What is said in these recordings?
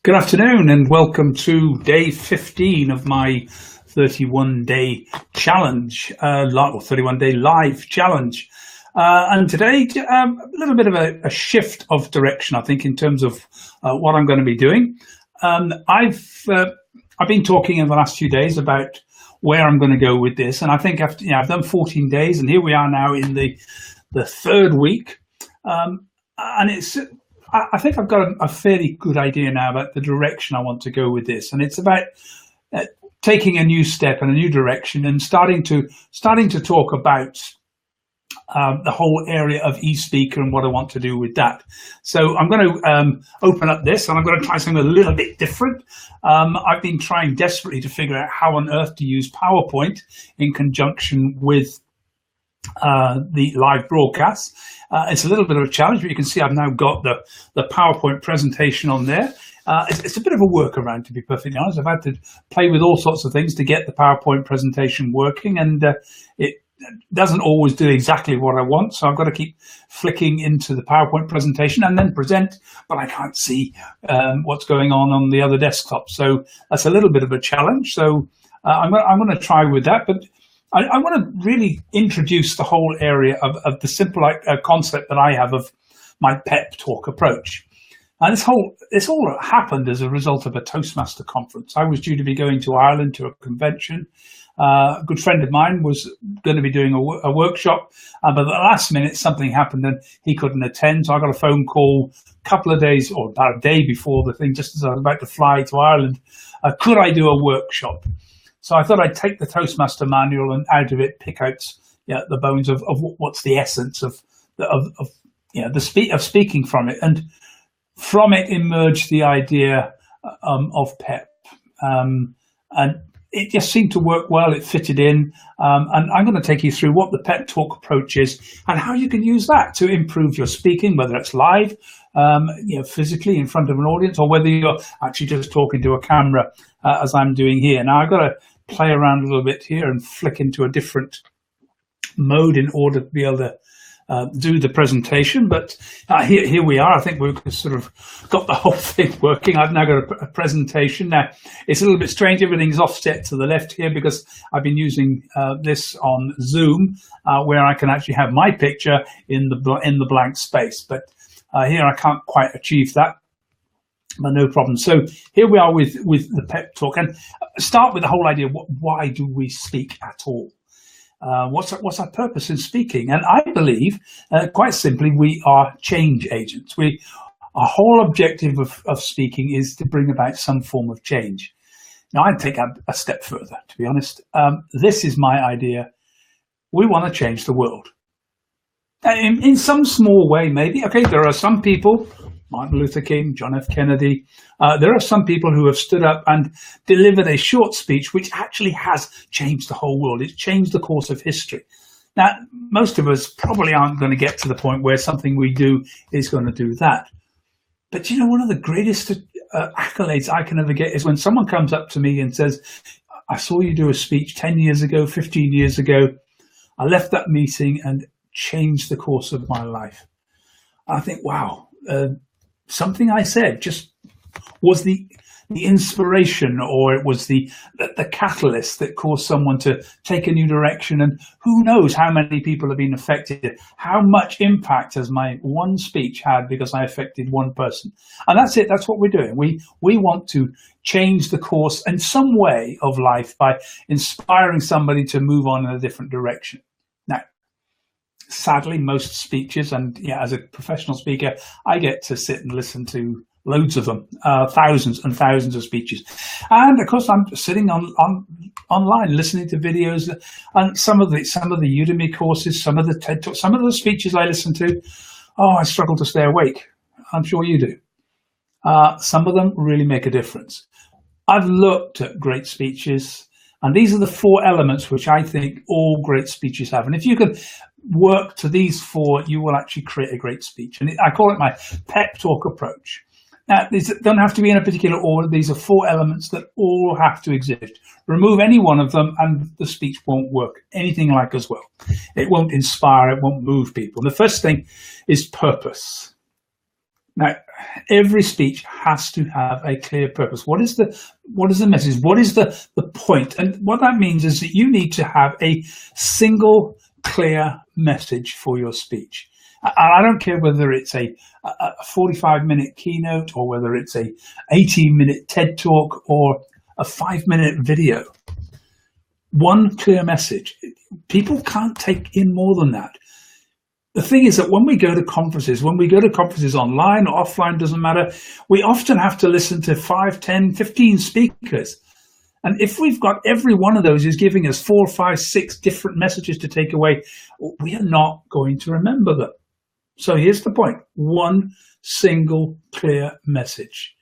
Good afternoon and welcome to day 15 of my 31-day challenge, 31-day live challenge. And today, a little bit of a shift of direction, I think, in terms of what I'm going to be doing. I've been talking in the last few days about where I'm going to go with this, and I think I've done 14 days, and here we are now in the third week, and I think I've got a fairly good idea now about the direction I want to go with this, and it's about taking a new step and a new direction and starting to talk about the whole area of eSpeaker and what I want to do with that. So I'm going to open up this, and I'm going to try something a little bit different. I've been trying desperately to figure out how on earth to use PowerPoint in conjunction with the live broadcast. It's a little bit of a challenge, but you can see I've now got the PowerPoint presentation on there. It's a bit of a workaround, to be perfectly honest. I've had to play with all sorts of things to get the PowerPoint presentation working, and it doesn't always do exactly what I want. So I've got to keep flicking into the PowerPoint presentation and then present, but I can't see what's going on the other desktop. So that's a little bit of a challenge. So I'm going to try with that, but I want to really introduce the whole area of the simple concept that I have of my PEPP talk approach. And this all happened as a result of a Toastmaster conference. I was due to be going to Ireland to a convention. A good friend of mine was going to be doing a workshop, but at the last minute something happened and he couldn't attend. So I got a phone call a couple of days or about a day before the thing, just as I was about to fly to Ireland. Could I do a workshop? So I thought I'd take the Toastmaster manual and out of it pick out the bones of what's the essence of speaking from it, and from it emerged the idea of PEPP, and it just seemed to work well. It fitted in, and I'm going to take you through what the PEPP talk approach is and how you can use that to improve your speaking, whether it's live, physically in front of an audience, or whether you're actually just talking to a camera, as I'm doing here. Now I've got to play around a little bit here and flick into a different mode in order to be able to do the presentation, but here we are. I think we've sort of got the whole thing working. I've now got a presentation. Now it's a little bit strange, everything's offset to the left here because I've been using this on Zoom, where I can actually have my picture in the blank space, but here I can't quite achieve that. But no problem. So here we are with the PEPP talk, and start with the whole idea. Why do we speak at all? What's our purpose in speaking? And I believe, quite simply, we are change agents. Our whole objective of speaking is to bring about some form of change. Now, I'd take a step further, to be honest. This is my idea. We want to change the world. In some small way, maybe. Okay, there are some people, Martin Luther King, John F. Kennedy. There are some people who have stood up and delivered a short speech which actually has changed the whole world. It's changed the course of history. Now, most of us probably aren't going to get to the point where something we do is going to do that. But you know, one of the greatest accolades I can ever get is when someone comes up to me and says, I saw you do a speech 10 years ago, 15 years ago. I left that meeting and changed the course of my life. I think, wow. Something I said just was the inspiration, or it was the catalyst that caused someone to take a new direction. And who knows how many people have been affected? How much impact has my one speech had because I affected one person? And that's it. That's what we're doing. We want to change the course in some way of life by inspiring somebody to move on in a different direction. Now, sadly, most speeches, and as a professional speaker, I get to sit and listen to loads of them, thousands and thousands of speeches. And of course, I'm sitting online listening to videos, and some of the Udemy courses, some of the TED Talks, some of the speeches I listen to. Oh, I struggle to stay awake. I'm sure you do. Some of them really make a difference. I've looked at great speeches, and these are the 4 elements which I think all great speeches have. And if you can work to these 4, you will actually create a great speech. And I call it my PEPP talk approach. Now, these don't have to be in a particular order. These are 4 elements that all have to exist. Remove any one of them and the speech won't work anything like as well. It won't inspire, it won't move people. And the first thing is purpose. Now, every speech has to have a clear purpose. What is the message? What is the point? And what that means is that you need to have a single clear message for your speech. And I don't care whether it's a 45-minute keynote or whether it's a 18-minute TED talk or a 5-minute video. One clear message. People can't take in more than that. The thing is that when we go to conferences online or offline, doesn't matter, we often have to listen to 5, 10, 15 speakers. And if we've got every one of those is giving us 4, 5, 6 different messages to take away, we are not going to remember them. So here's the point. One single clear message.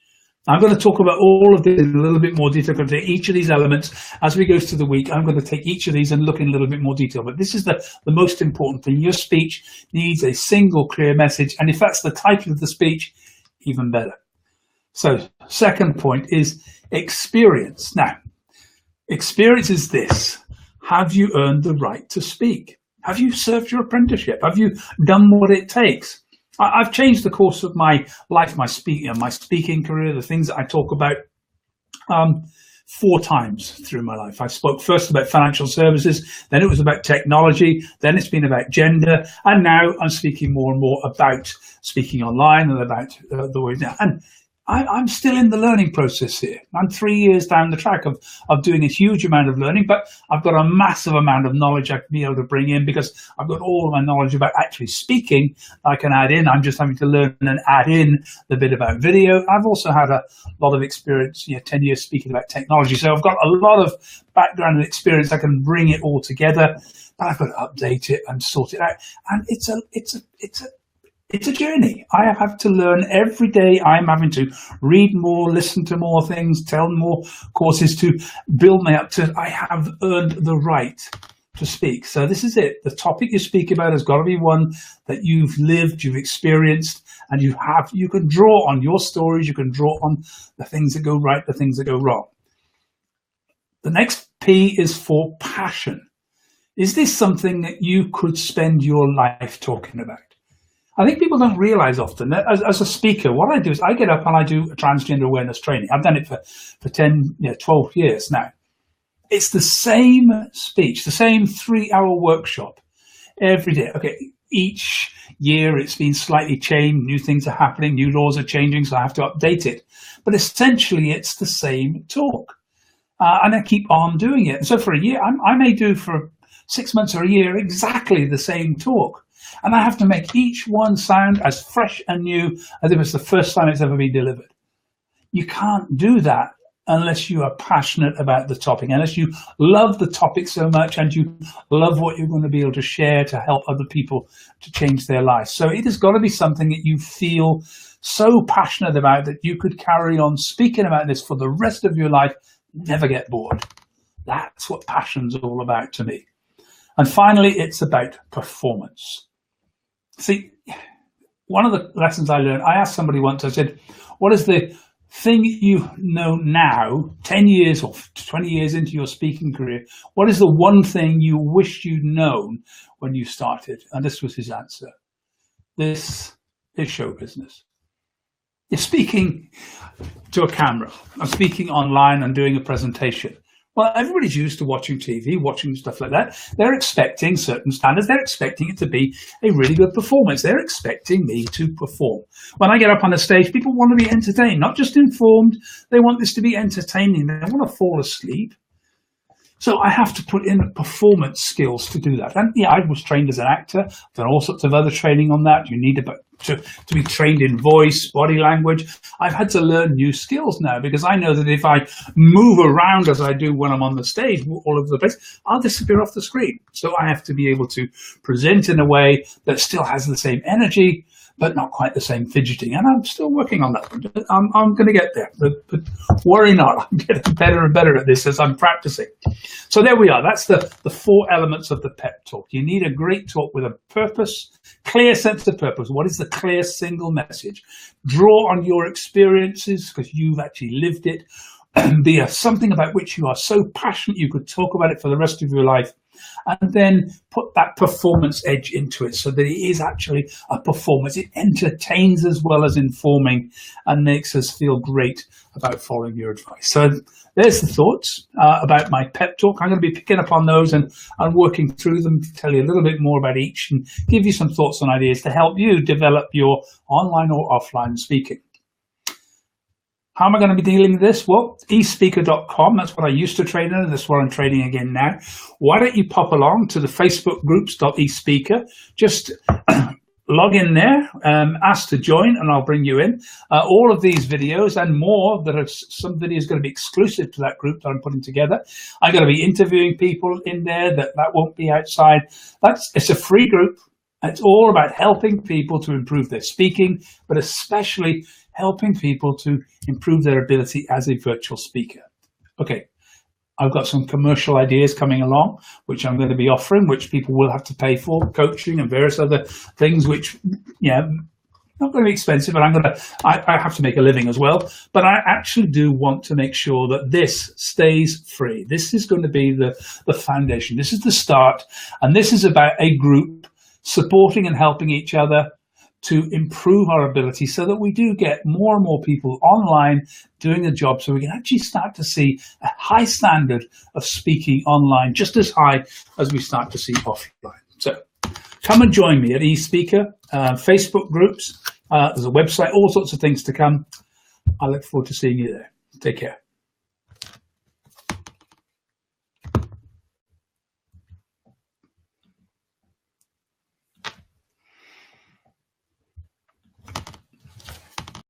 I'm going to talk about all of this in a little bit more detail. I'm going to take each of these elements as we go through the week. I'm going to take each of these and look in a little bit more detail. But this is the most important thing. Your speech needs a single clear message. And if that's the title of the speech, even better. So second point is experience. Now, experience is this. Have you earned the right to speak? Have you served your apprenticeship? Have you done what it takes? I've changed the course of my life, my speaking career, the things that I talk about 4 times through my life. I spoke first about financial services, then it was about technology, then it's been about gender, and now I'm speaking more and more about speaking online and about the way now. And I'm still in the learning process here. I'm 3 years down the track of doing a huge amount of learning, but I've got a massive amount of knowledge I can be able to bring in because I've got all of my knowledge about actually speaking I can add in. I'm just having to learn and add in the bit about video. I've also had a lot of experience, 10 years speaking about technology. So I've got a lot of background and experience. I can bring it all together, but I've got to update it and sort it out. And it's a journey. I have to learn every day. I'm having to read more, listen to more things, tell more courses to build me up to. I have earned the right to speak. So this is it. The topic you speak about has got to be one that you've lived, you've experienced, and you can draw on your stories. You can draw on the things that go right, the things that go wrong. The next P is for passion. Is this something that you could spend your life talking about? I think people don't realize often that as a speaker, what I do is I get up and I do a transgender awareness training. I've done it for 10, 12 years now. It's the same speech, the same 3-hour workshop every day. Okay, each year it's been slightly changed. New things are happening. New laws are changing, so I have to update it. But essentially, it's the same talk. And I keep on doing it. And so for a year, I may do for 6 months or a year exactly the same talk. And I have to make each one sound as fresh and new as if it's the first time it's ever been delivered. You can't do that unless you are passionate about the topic, unless you love the topic so much and you love what you're going to be able to share to help other people to change their lives. So it has got to be something that you feel so passionate about that you could carry on speaking about this for the rest of your life, never get bored. That's what passion's all about to me. And finally, it's about performance. See, one of the lessons I learned, I asked somebody once, I said, what is the thing you know now, 10 years or 20 years into your speaking career, what is the one thing you wish you'd known when you started? And this was his answer. This is show business. You're speaking to a camera. I'm speaking online and doing a presentation. Well, everybody's used to watching TV, watching stuff like that. They're expecting certain standards. They're expecting it to be a really good performance. They're expecting me to perform. When I get up on the stage, people want to be entertained, not just informed. They want this to be entertaining. They don't want to fall asleep. So I have to put in performance skills to do that. And yeah, I was trained as an actor. I've done all sorts of other training on that. You need to be trained in voice, body language. I've had to learn new skills now because I know that if I move around as I do when I'm on the stage all over the place, I'll disappear off the screen. So I have to be able to present in a way that still has the same energy, but not quite the same fidgeting. And I'm still working on that. I'm going to get there, but worry not. I'm getting better and better at this as I'm practicing. So there we are. That's the 4 elements of the PEPP talk. You need a great talk with a purpose, clear sense of purpose. What is the clear single message? Draw on your experiences because you've actually lived it. Be something about which you are so passionate you could talk about it for the rest of your life. and then put that performance edge into it so that it is actually a performance. It entertains as well as informing and makes us feel great about following your advice. So there's the thoughts about my pep talk. I'm going to be picking up on those and working through them to tell you a little bit more about each and give you some thoughts and ideas to help you develop your online or offline speaking. How am I going to be dealing with this? Well, espeaker.com, that's what I used to trade in, that's what I'm trading again now. Why don't you pop along to the Facebook groups.espeaker, just log in there, ask to join, and I'll bring you in. All of these videos and more, there are some videos going to be exclusive to that group that I'm putting together. I'm going to be interviewing people in there that won't be outside. It's a free group. It's all about helping people to improve their speaking, but especially helping people to improve their ability as a virtual speaker. Okay, I've got some commercial ideas coming along, which I'm going to be offering, which people will have to pay for, coaching and various other things, which, yeah, not going to be expensive, but I have to make a living as well. But I actually do want to make sure that this stays free. This is going to be the foundation. This is the start. And this is about a group supporting and helping each other to improve our ability so that we do get more and more people online doing the job, so we can actually start to see a high standard of speaking online, just as high as we start to see offline. So come and join me at eSpeaker, Facebook groups, there's a website, all sorts of things to come. I look forward to seeing you there. Take care.